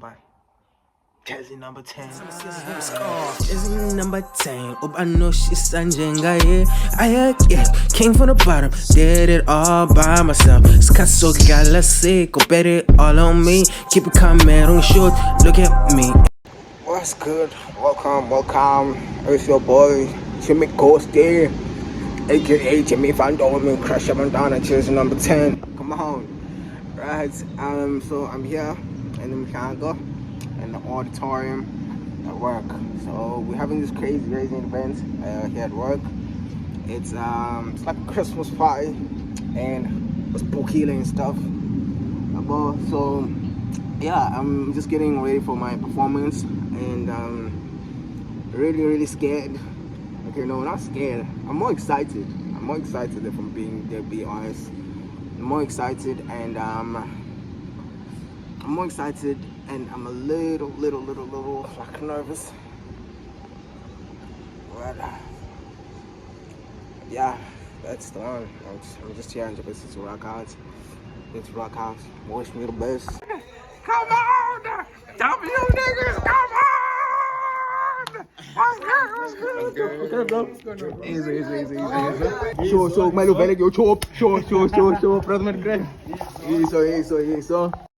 by Jazzy number 10. Jazzy number 10. I know she's Sanjenga, yeah. Came from the bottom, did it all by myself. Scasso galaxy, go bet it all on me. Keep it coming on shoot, look at me. What's good? Welcome. It's your boy, iGhostii, aka Jimmy Van Dolman, Crash Up and Down at Jazzy number 10. Come on. Right, so I'm here in the mechanical, in the auditorium at work. So we're having this crazy event here at work. It's like a Christmas party and it's spooky and stuff. So yeah, I'm just getting ready for my performance and really scared. Okay, no, not scared. I'm more excited. If I'm being there, be honest. I'm more excited and I'm a little like nervous. But yeah, that's the one. I'm just here in Japan to rock out. Let's rock out. Wish me the best. Come on! W niggas, come on! Okay, bro. Easy. Show, my little belly, yo, show, brother, man, great. Easy.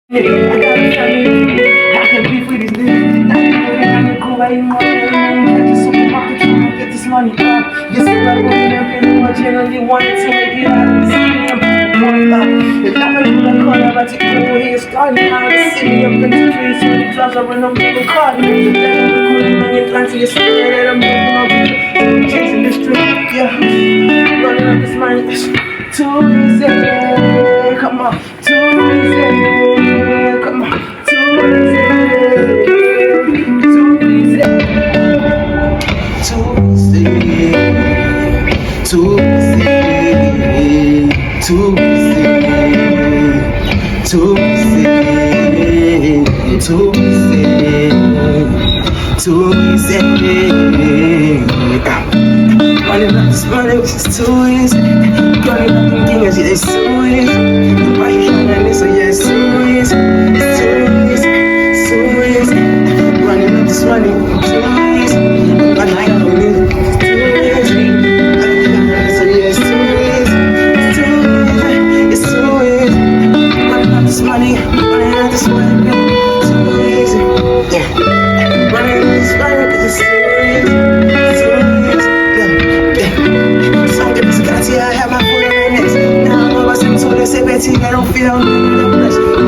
I can beef with these niggas. I'm cool, I ain't more than a supermarket trying to get this money up. Yes, I want it up in my generally wanted to make it out of the stadium. If I'm in the corner, but you know he's starting out to see me up in the streets when the clubs are when I'm getting caught. Then I'm recording on your plan to your spirit that I'm moving up, chasing the street, yeah. Running up this money, too easy. Come on, too easy. Come on, too easy. Running up this money, which is too easy. Running up them things, yeah, it's too easy. Why you trying to listen? Yeah, it's too easy. Running up this money, too easy. But I don't need it. It's too easy. So yeah, it's too easy. Running up this money, too easy. Yeah. Running up this money, it's too easy. I have my foot on my neck. Now I'm always into it. Say, Betty, I don't feel me.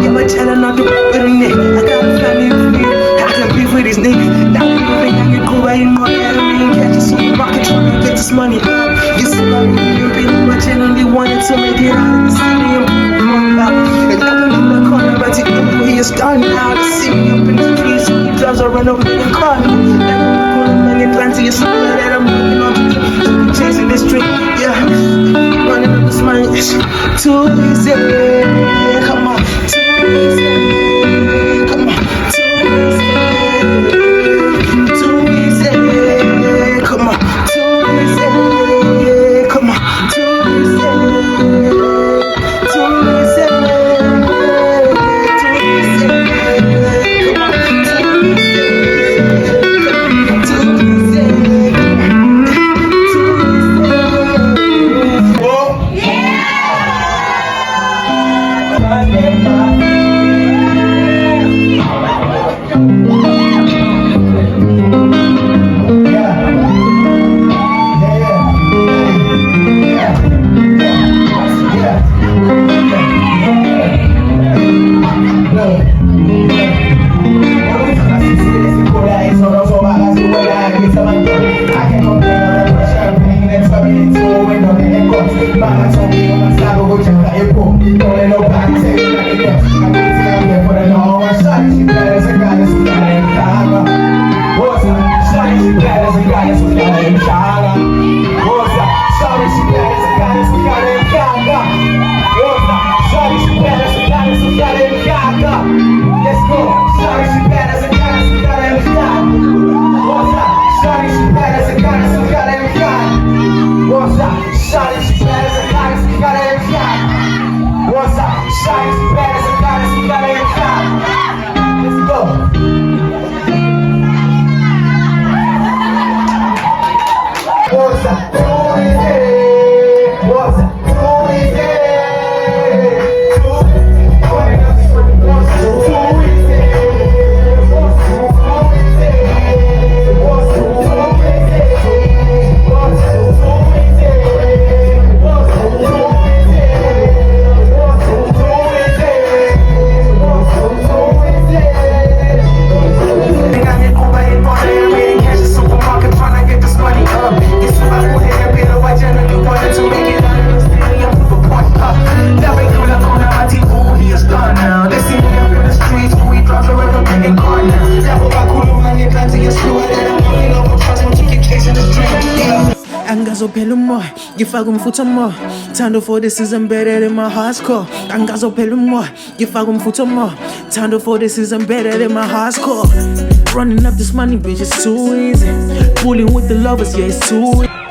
Yeah, but telling not to with a nigga. I got a family with me. I can beef with these niggas. Now you think I can cool, I ain't more than me. Catch a supermarket trying to get this money up. You see, like you've been watching and you wanted to make it out of the stadium. And nothing in the corner, but you know he is starting out to see me up in the streets. So he drives around over in the car. Never recording money, plan to your spirit that I'm moving on. Chasing the street, yeah. Running up this money, too easy. Come on, too easy. Come on, too easy. Too easy. Come on, too easy. Come on, too easy. Too easy. Angazophela umoya, ngifaka umfutho more. Thando for this is embedded in my heart's core. Angazophela umoya, ngifaka umfutho more. Thando for this is embedded in my heart's core. Running up this money, bitch, it's too easy. Fooling with the lovers, yeah, it's too easy.